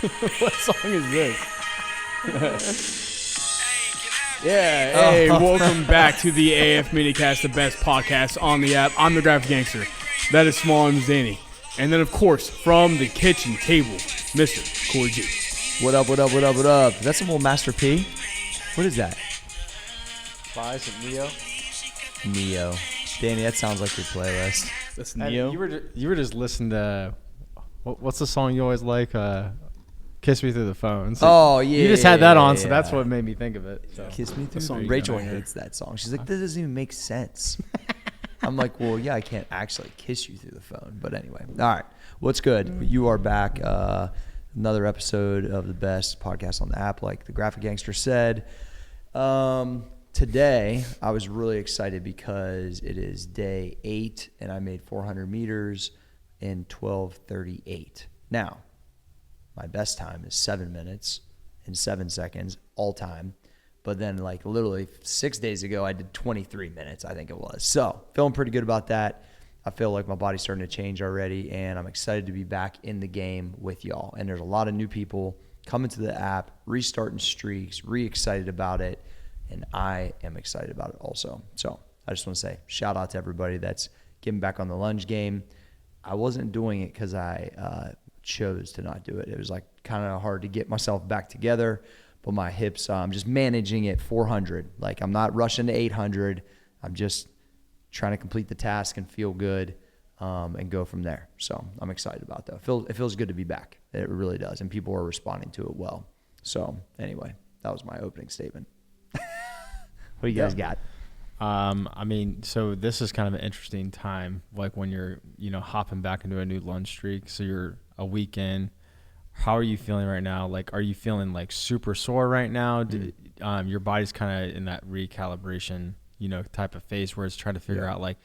What song is this? Yeah, hey, welcome back to the AF Minicast, the best podcast on the app. I'm the graphic gangster. That is Small and Zanny. And then, of course, from the kitchen table, Mr. Cory G. What up, what up, what up, what up? That's some old Master P? What is that? Flies and Neo. Neo. Danny, that sounds like your playlist. That's Neo. You were just listening to, what's the song you always like? Kiss Me Through the Phone. So Oh, yeah. You just had that on, so that's what made me think of it. So. Kiss Me Through the song Phone. you Rachel got hates that song. She's like, that doesn't even make sense. I'm like, well, yeah, I can't actually kiss you through the phone. But anyway. All right. What's good? You are back. Another episode of the best podcast on the app, like the graphic gangster said. Today, I was really excited because it is day 8, and I made 400 meters in 12:38. Now, my best time is 7 minutes and 7 seconds all time. But then, like, literally 6 days ago, I did 23 minutes, I think it was. So, feeling pretty good about that. I feel like my body's starting to change already, and I'm excited to be back in the game with y'all. And there's a lot of new people coming to the app, restarting streaks, re-excited about it, and I am excited about it also. So, I just want to say shout out to everybody that's getting back on the lunge game. I wasn't doing it because I chose to not do it. It was like kind of hard to get myself back together, but my hips, I'm just managing it 400. Like, I'm not rushing to 800. I'm just trying to complete the task and feel good and go from there. So I'm excited about that. It feels good to be back. It really does. And people are responding to it well. So anyway, that was my opening statement. What do you guys got? I mean, so this is kind of an interesting time, like when you're, hopping back into a new lunge streak. So you're a week in. How are you feeling right now? Like, are you feeling like super sore right now? Your body's kind of in that recalibration, type of phase where it's trying to figure out like,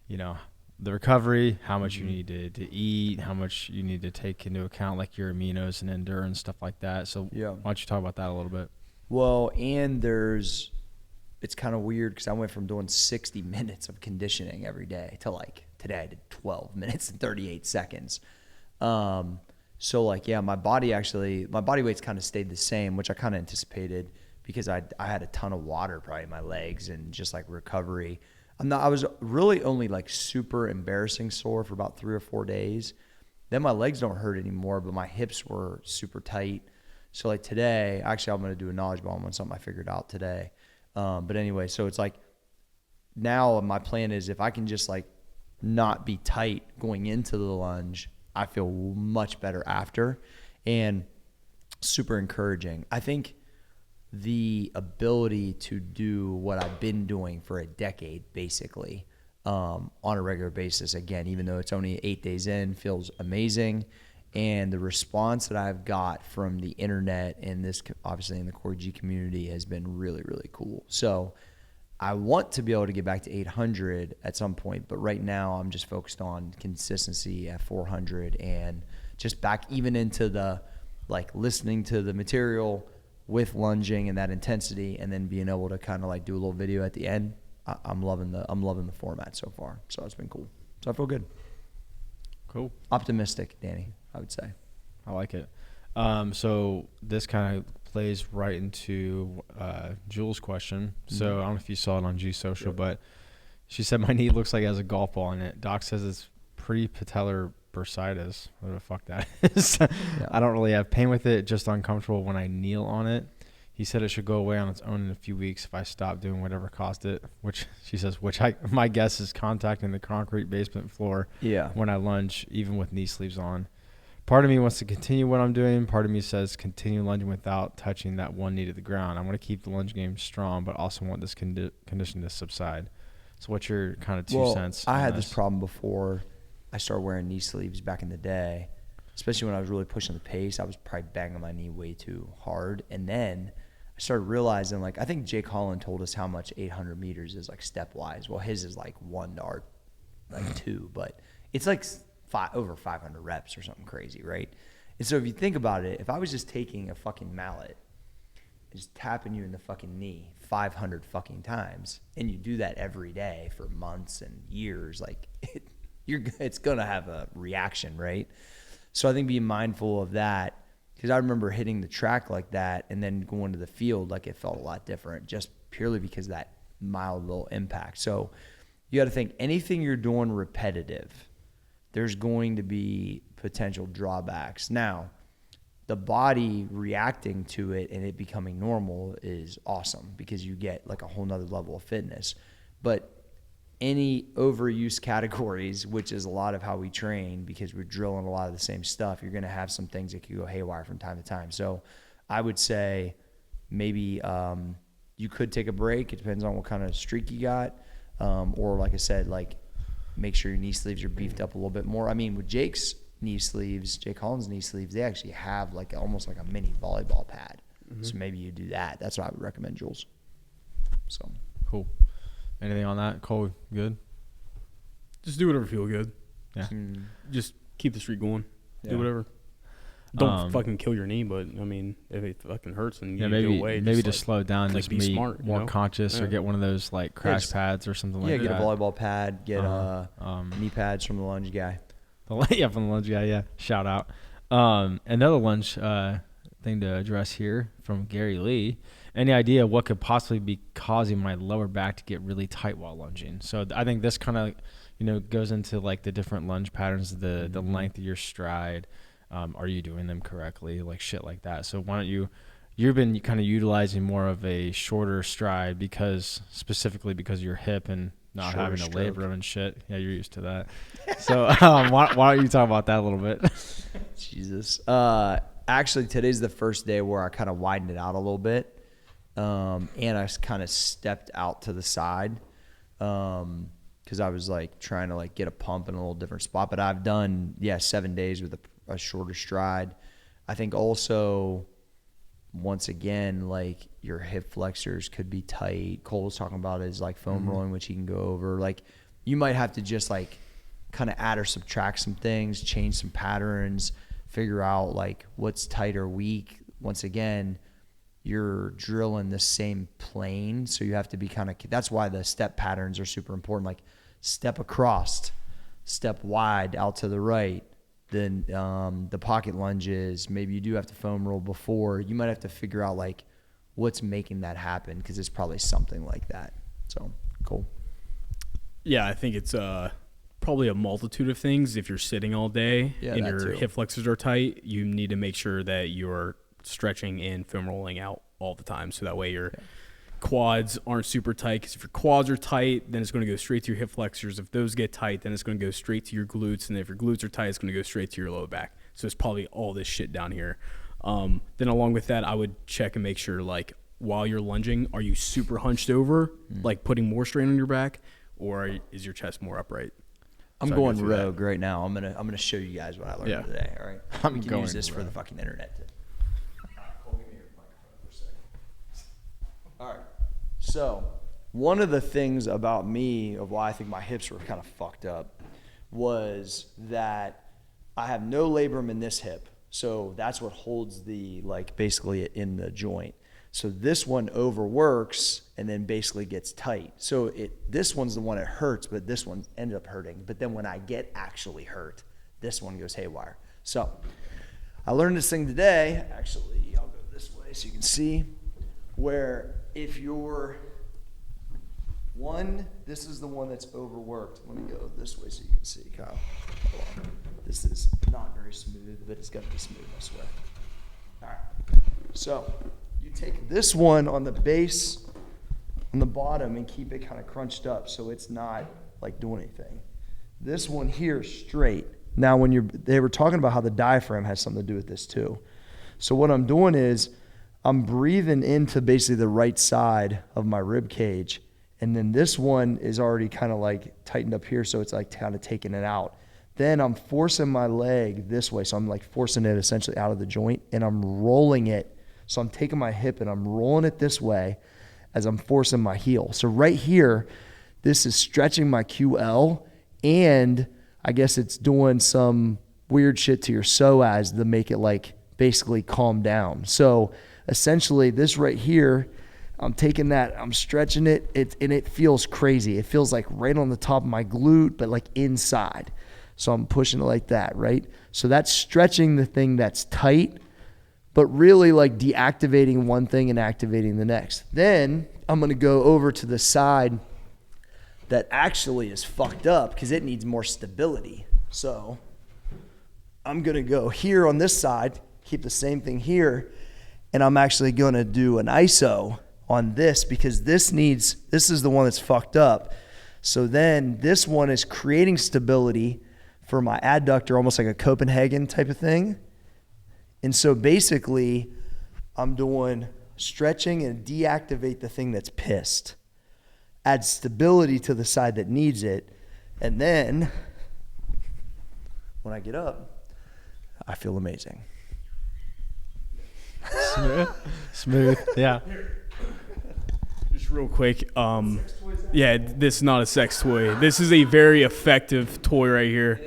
the recovery, how much you need to eat, how much you need to take into account like your aminos and endurance, stuff like that. So why don't you talk about that a little bit? Well, and it's kind of weird because I went from doing 60 minutes of conditioning every day to like today I did 12 minutes and 38 seconds. So like, yeah, my body weight's kind of stayed the same, which I kind of anticipated because I had a ton of water probably in my legs and just like recovery. I was really only like super embarrassing sore for about 3 or 4 days. Then my legs don't hurt anymore, but my hips were super tight. So like today, actually I'm going to do a knowledge bomb on something I figured out today. But anyway, so it's like now my plan is if I can just like not be tight going into the lunge, I feel much better after, and super encouraging. I think the ability to do what I've been doing for a decade, basically, on a regular basis, again, even though it's only 8 days in, feels amazing. And the response that I've got from the internet and this, obviously in the Cory G community, has been really, really cool. So I want to be able to get back to 800 at some point, but right now I'm just focused on consistency at 400 and just back even into the like listening to the material with lunging and that intensity, and then being able to kind of like do a little video at the end. I'm loving the format so far. So it's been cool. So I feel good. Cool. Optimistic, Danny, I would say. I like it. So this kind of plays right into Jules' question. So I don't know if you saw it on G Social, but she said my knee looks like it has a golf ball in it. Doc says it's pre-patellar bursitis. What the fuck that is. I don't really have pain with it, just uncomfortable when I kneel on it. He said it should go away on its own in a few weeks if I stop doing whatever caused it, which my guess is contacting the concrete basement floor when I lunge, even with knee sleeves on. Part of me wants to continue what I'm doing. Part of me says continue lunging without touching that one knee to the ground. I want to keep the lunge game strong, but also want this condition to subside. So what's your kind of 2 cents? I had this problem before I started wearing knee sleeves back in the day, especially when I was really pushing the pace. I was probably banging my knee way too hard. And then I started realizing, like, I think Jake Holland told us how much 800 meters is like stepwise. Well, his is like 1 to 2, but it's like over 500 reps or something crazy, right? And so if you think about it, if I was just taking a fucking mallet and just tapping you in the fucking knee 500 fucking times, and you do that every day for months and years, like it's gonna have a reaction, right? So I think being mindful of that Because I remember hitting the track like that and then going to the field, like it felt a lot different just purely because of that mild little impact. So you got to think anything you're doing repetitive, there's going to be potential drawbacks. Now, the body reacting to it and it becoming normal is awesome because you get like a whole nother level of fitness. But any overuse categories, which is a lot of how we train because we're drilling a lot of the same stuff, you're going to have some things that could go haywire from time to time. So I would say maybe you could take a break. It depends on what kind of streak you got. Or like I said, like make sure your knee sleeves are beefed up a little bit more. I mean, with Jake's knee sleeves, Jake Holland's knee sleeves, they actually have like almost like a mini volleyball pad. Mm-hmm. So maybe you do that. That's what I would recommend, Jules. So cool. Anything on that? Cole, good? Just do whatever feel good. Yeah. Just keep the streak going. Yeah. Do whatever. Don't fucking kill your knee, but I mean, if it fucking hurts and you maybe go away, maybe just slow it down, just be be smart, more conscious, or get one of those like crash pads or something like that. Yeah, get a volleyball pad, get knee pads from the lunge guy. From the lunge guy, yeah. Shout out. Another lunge thing to address here from Gary Lee. Any idea what could possibly be causing my lower back to get really tight while lunging? So I think this kind of, goes into like the different lunge patterns, the length of your stride. Are you doing them correctly? Like shit like that. So why don't you've been kind of utilizing more of a shorter stride specifically because of your hip and not Shorter having to stroke. labor and shit. Yeah, you're used to that. So why don't you talk about that a little bit? Jesus. Actually, today's the first day where I kind of widened it out a little bit. And I kind of stepped out to the side because I was like trying to like get a pump in a little different spot. But I've done 7 days with a shorter stride. I think also, once again, like your hip flexors could be tight. Cole was talking about is like foam rolling, which he can go over. Like you might have to just like kind of add or subtract some things, change some patterns, figure out like what's tight or weak. Once again, you're drilling the same plane, so you have to be that's why the step patterns are super important. Like step across, step wide out to the right. Then the pocket lunges, maybe you do have to foam roll before. You might have to figure out like what's making that happen because it's probably something like that. So cool. Yeah, I think it's probably a multitude of things. If you're sitting all day and your hip flexors are tight, you need to make sure that you're stretching and foam rolling out all the time, so that way your quads aren't super tight, because if your quads are tight, then it's going to go straight to your hip flexors. If those get tight, then it's going to go straight to your glutes, and if your glutes are tight, it's going to go straight to your lower back. So it's probably all this shit down here. Then along with that, I would check and make sure, like, while you're lunging, are you super hunched over, like putting more strain on your back, or is your chest more upright? I'm going rogue right now. I'm gonna show you guys what I learned today. All right, I'm we can going use this rogue. for the fucking internet. All right. So one of the things about me of why I think my hips were kind of fucked up was that I have no labrum in this hip. So that's what holds the, like, basically in the joint. So this one overworks and then basically gets tight. So this one's the one that hurts, but this one ended up hurting. But then when I get actually hurt, this one goes haywire. So I learned this thing today. Actually, I'll go this way so you can see. Where if you're this is the one that's overworked. Let me go this way so you can see, Kyle. Hold on. This is not very smooth, but it's got to be smooth, I swear. All right. So you take this one on the base, on the bottom, and keep it kind of crunched up so it's not like doing anything. This one here straight. Now, they were talking about how the diaphragm has something to do with this too. So what I'm doing is I'm breathing into basically the right side of my rib cage, and then this one is already kind of like tightened up here, so it's like kind of taking it out. Then I'm forcing my leg this way, so I'm like forcing it essentially out of the joint, and I'm rolling it. So I'm taking my hip and I'm rolling it this way as I'm forcing my heel. So right here, this is stretching my QL, and I guess it's doing some weird shit to your psoas to make it like basically calm down. So essentially this right here, I'm taking that, I'm stretching it, and it feels crazy. It feels like right on the top of my glute, but like inside. So I'm pushing it like that, right? So that's stretching the thing that's tight, but really like deactivating one thing and activating the next. Then I'm going to go over to the side that actually is fucked up because it needs more stability. So I'm going to go here on this side, keep the same thing here, and I'm actually going to do an iso on this because this is the one that's fucked up. So then this one is creating stability for my adductor, almost like a Copenhagen type of thing. And so basically I'm doing stretching and deactivate the thing that's pissed, add stability to the side that needs it. And then when I get up, I feel amazing. Smooth. Yeah. Just real quick, yeah, this is not a sex toy. This is a very effective toy right here.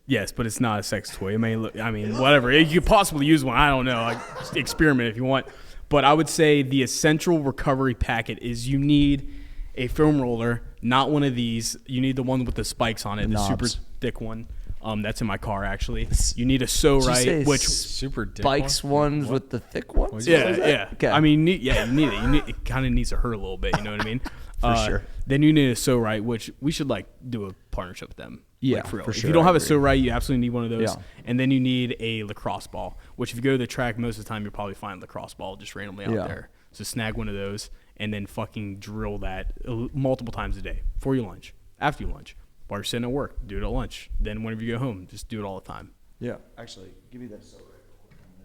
Yes, but it's not a sex toy. It may look, I mean, whatever. You could possibly use one. I don't know. Like, experiment if you want. But I would say the essential recovery packet is you need a foam roller, not one of these. You need the one with the spikes on it, the super thick one. That's in my car, actually. You need a right, which super dick spikes ones with the thick ones. Yeah. Okay. I mean, you need it. It kind of needs to hurt a little bit. You know what I mean? For sure. Then you need a right, which we should like do a partnership with them. Yeah, like, for real. for If sure, you don't I have agree. a right, you absolutely need one of those. Yeah. And then you need a lacrosse ball, which if you go to the track, most of the time you'll probably find a lacrosse ball just randomly out there. So snag one of those and then fucking drill that multiple times a day before you lunch, after you lunch, while you're sitting at work, do it at lunch. Then whenever you go home, just do it all the time. Yeah. Actually, give me that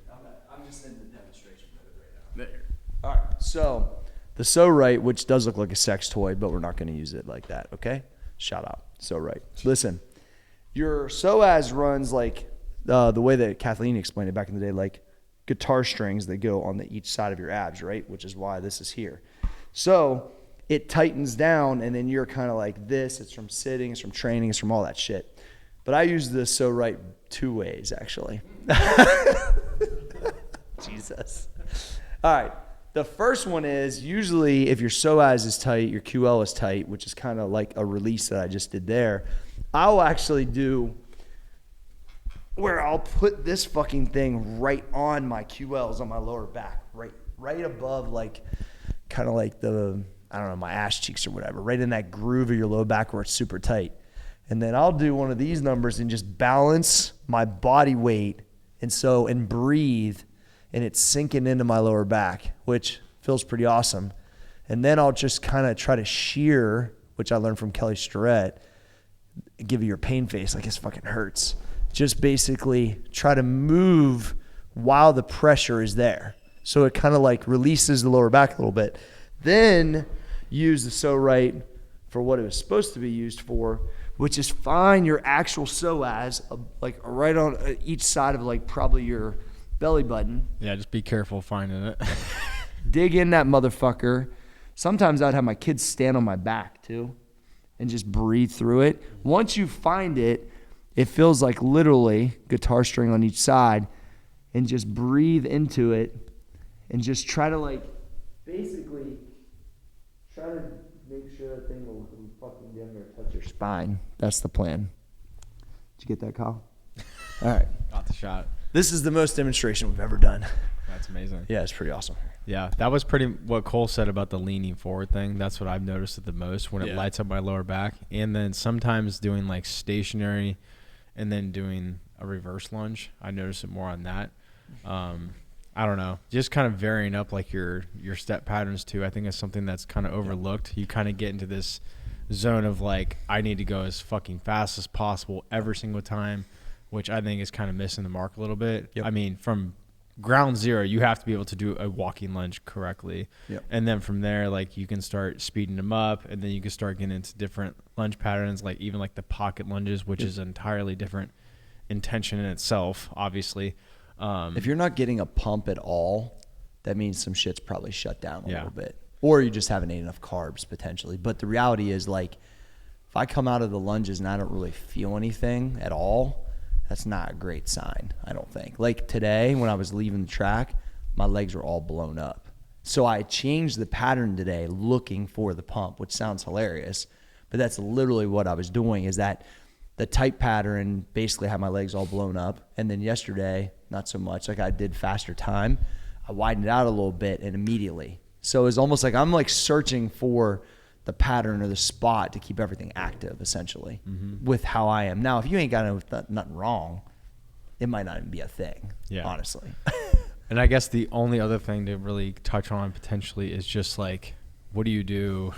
right. I'm just in the demonstration mode right now. There. All right. So the right, which does look like a sex toy, but we're not going to use it like that. Okay. Shout out. Right. Listen, your psoas runs like the way that Kathleen explained it back in the day, like guitar strings that go on each side of your abs, right? Which is why this is here. So it tightens down, and then you're kind of like this. It's from sitting, it's from training, it's from all that shit. But I use this right 2 ways, actually. Jesus. All right. The first one is usually if your psoas is tight, your QL is tight, which is kind of like a release that I just did there. I'll actually do where I'll put this fucking thing right on my QLs on my lower back, right above, like kind of like the, I don't know, my ass cheeks or whatever, right in that groove of your low back where it's super tight. And then I'll do one of these numbers and just balance my body weight and breathe, and it's sinking into my lower back, which feels pretty awesome. And then I'll just kind of try to shear, which I learned from Kelly Starrett, give you your pain face like this fucking hurts. Just basically try to move while the pressure is there. So it kind of like releases the lower back a little bit. Then use the right for what it was supposed to be used for, which is find your actual psoas, like right on each side of like probably your belly button. Yeah, just be careful finding it. Dig in that motherfucker. Sometimes I'd have my kids stand on my back too and just breathe through it. Once you find it, it feels like literally guitar string on each side, and just breathe into it and just try to like basically try to make sure that thing will fucking damn near touch your spine. That's the plan. Did you get that, Kyle? All right. Got the shot. This is the most demonstration we've ever done. That's amazing. Yeah, it's pretty awesome. Yeah, that was pretty what Cole said about the leaning forward thing. That's what I've noticed it the most when it lights up my lower back. And then sometimes doing like stationary and then doing a reverse lunge. I notice it more on that. I don't know. Just kind of varying up like your step patterns too. I think is something that's kind of overlooked. You kind of get into this zone of like, I need to go as fucking fast as possible every single time, which I think is kind of missing the mark a little bit. Yep. I mean, from ground zero, you have to be able to do a walking lunge correctly. Yep. And then from there, like you can start speeding them up, and then you can start getting into different lunge patterns, like even like the pocket lunges, which is an entirely different intention in itself, obviously. If you're not getting a pump at all, that means some shit's probably shut down a little bit. Or you just haven't ate enough carbs potentially. But the reality is, like, if I come out of the lunges and I don't really feel anything at all, that's not a great sign, I don't think. Like today, when I was leaving the track, my legs were all blown up. So I changed the pattern today looking for the pump, which sounds hilarious. But that's literally what I was doing, is that the tight pattern basically had my legs all blown up. And then yesterday, not so much. Like I did faster time. I widened it out a little bit and immediately. So it's almost like I'm like searching for the pattern or the spot to keep everything active essentially with how I am. Now, if you ain't got nothing wrong, it might not even be a thing, honestly. And I guess the only other thing to really touch on potentially is just like, what do you do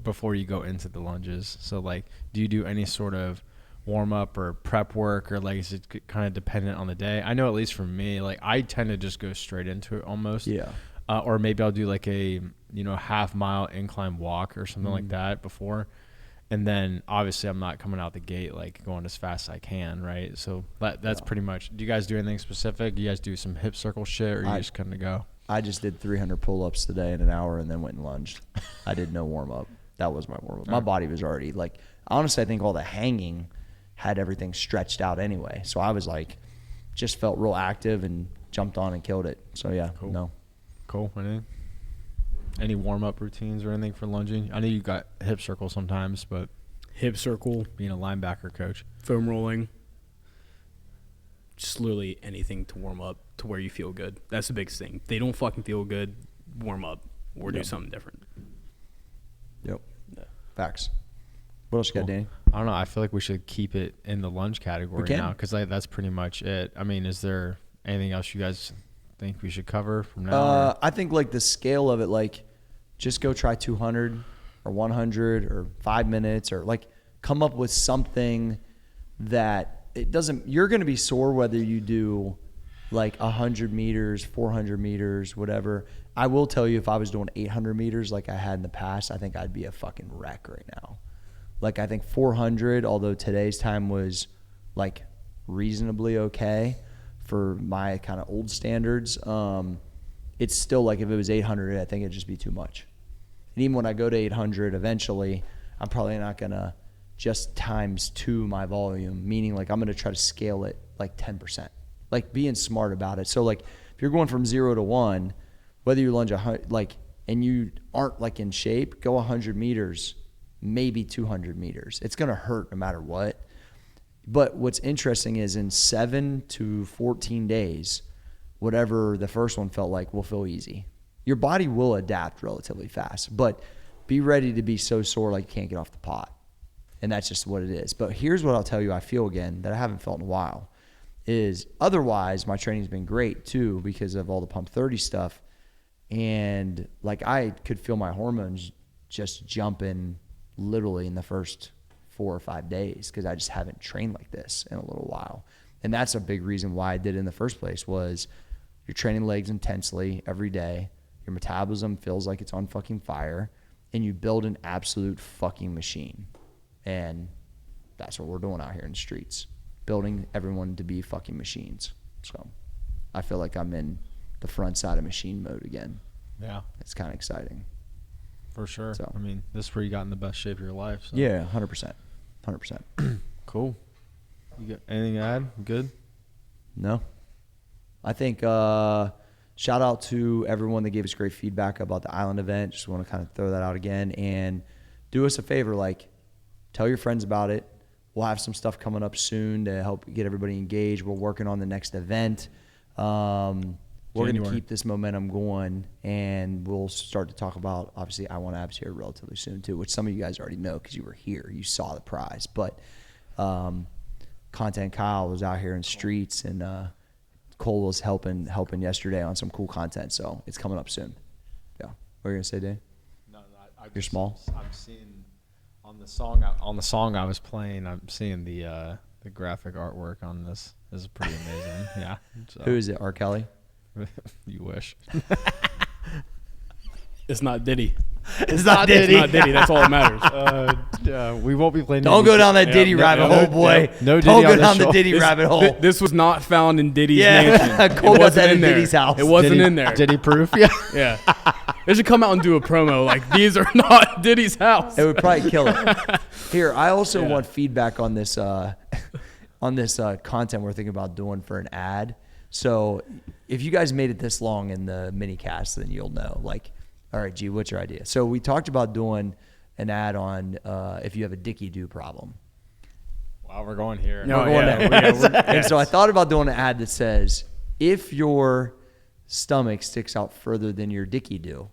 before you go into the lunges? So like, do you do any sort of warm up or prep work, or like is it kind of dependent on the day? I know at least for me, like I tend to just go straight into it almost. Yeah. Or maybe I'll do like a, half-mile incline walk or something like that before. And then obviously I'm not coming out the gate like going as fast as I can, right? So that's pretty much. Do you guys do anything specific? Do you guys do some hip circle shit, or you just kind of go? I just did 300 pull-ups today in an hour and then went and lunged. I did no warm-up. That was my warm-up. My body was already like, honestly, I think all the hanging had everything stretched out anyway. So I was like, just felt real active and jumped on and killed it. So yeah, cool. No. Cool. Any warm-up routines or anything for lunging? I know you got hip circle sometimes, but hip circle, being a linebacker coach, foam rolling, just literally anything to warm up to where you feel good. That's the biggest thing. If they don't fucking feel good, warm up or do something different. Yep. Yeah. Facts. What else you got, Danny? I don't know. I feel like we should keep it in the lunge category now because that's pretty much it. I mean, is there anything else you guys think we should cover from now? I think like the scale of it, like just go try 200 or 100 or 5 minutes, or like come up with something that it doesn't, you're going to be sore whether you do like 100 meters, 400 meters, whatever. I will tell you, if I was doing 800 meters like I had in the past, I think I'd be a fucking wreck right now. Like I think 400, although today's time was like reasonably okay for my kind of old standards, it's still like if it was 800, I think it'd just be too much. And even when I go to 800 eventually, I'm probably not going to just times 2 my volume, meaning like I'm going to try to scale it like 10%, like being smart about it. So like if you're going from 0 to 1, whether you lunge and you aren't like in shape, go 100 meters, maybe 200 meters. It's going to hurt no matter what. But what's interesting is in 7 to 14 days, whatever the first one felt like will feel easy. Your body will adapt relatively fast, but be ready to be so sore like you can't get off the pot. And that's just what it is. But here's what I'll tell you I feel again that I haven't felt in a while is otherwise my training's been great too because of all the Pump 30 stuff. And like I could feel my hormones just jumping literally in the first 4 or 5 days because I just haven't trained like this in a little while. And that's a big reason why I did it in the first place was you're training legs intensely every day. Your metabolism feels like it's on fucking fire and you build an absolute fucking machine. And that's what we're doing out here in the streets, building everyone to be fucking machines. So I feel like I'm in the front side of machine mode again. Yeah. It's kind of exciting. For sure. So, I mean, this is where you got in the best shape of your life. So. Yeah, 100%. 100%. Cool. You got anything to add? Good? No. I think shout out to everyone that gave us great feedback about the Island event. Just want to kind of throw that out again. And do us a favor, like tell your friends about it. We'll have some stuff coming up soon to help get everybody engaged. We're working on the next event. We're going to keep this momentum going, and we'll start to talk about, obviously, I Want Abs here relatively soon, too, which some of you guys already know because you were here. You saw the prize. But Content Kyle was out here in streets, and Cole was helping yesterday on some cool content. So it's coming up soon. Yeah. What are you going to say, Dave? No, you're small? I'm seeing on the song I was playing, I'm seeing the graphic artwork on this. This is pretty amazing. Yeah. So. Who is it, R. Kelly? You wish. It's not Diddy. It's not Diddy. It's not Diddy. That's all that matters. We won't be playing. Don't go down that Diddy rabbit hole, boy. No Diddy. Don't go down the Diddy rabbit hole. This was not found in Diddy's mansion. Cole got that in Diddy's house. It wasn't in there. Diddy proof. Yeah. Yeah. They should come out and do a promo like these are not Diddy's house. It would probably kill it. Here, I also want feedback on this content we're thinking about doing for an ad. So if you guys made it this long in the mini cast, then you'll know. Like, all right, G, what's your idea? So we talked about doing an ad on if you have a dicky-do problem. Wow, we're going here. No, we're going there. And so I thought about doing an ad that says, if your stomach sticks out further than your dicky do,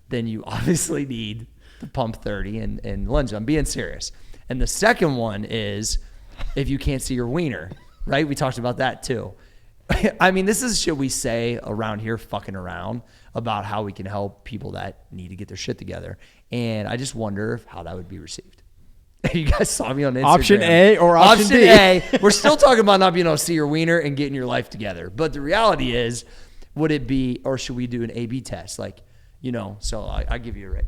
then you obviously need the pump 30 and lunge. I'm being serious. And the second one is if you can't see your wiener, right? We talked about that too. I mean, this is shit we say around here fucking around about how we can help people that need to get their shit together. And I just wonder how that would be received. You guys saw me on Instagram. Option A or option B? A. We're still talking about not being able to see your wiener and getting your life together. But the reality is, would it be, or should we do an A/B test? Like, so I give you a rate.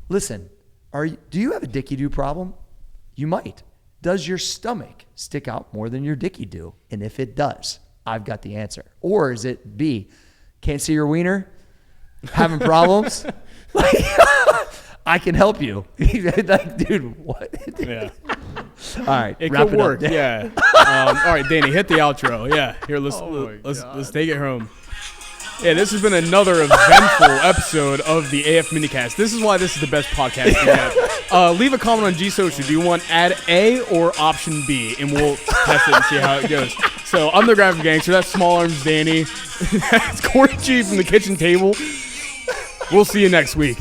Listen, do you have a dicky-do problem? You might. Does your stomach stick out more than your dicky do? And if it does, I've got the answer. Or is it B, can't see your wiener? Having problems? I can help you. Like, dude, what? Yeah. All right. It wrap could work. up. Yeah. All right, Danny, hit the outro. Yeah. Here, let's take it home. Yeah, this has been another eventful episode of the AF Minicast. This is why this is the best podcast we have. Leave a comment on G Social. Do you want ad A or option B? And we'll test it and see how it goes. So I'm the Graphic Gangster. That's Small Arms Danny. That's Cory G from the kitchen table. We'll see you next week.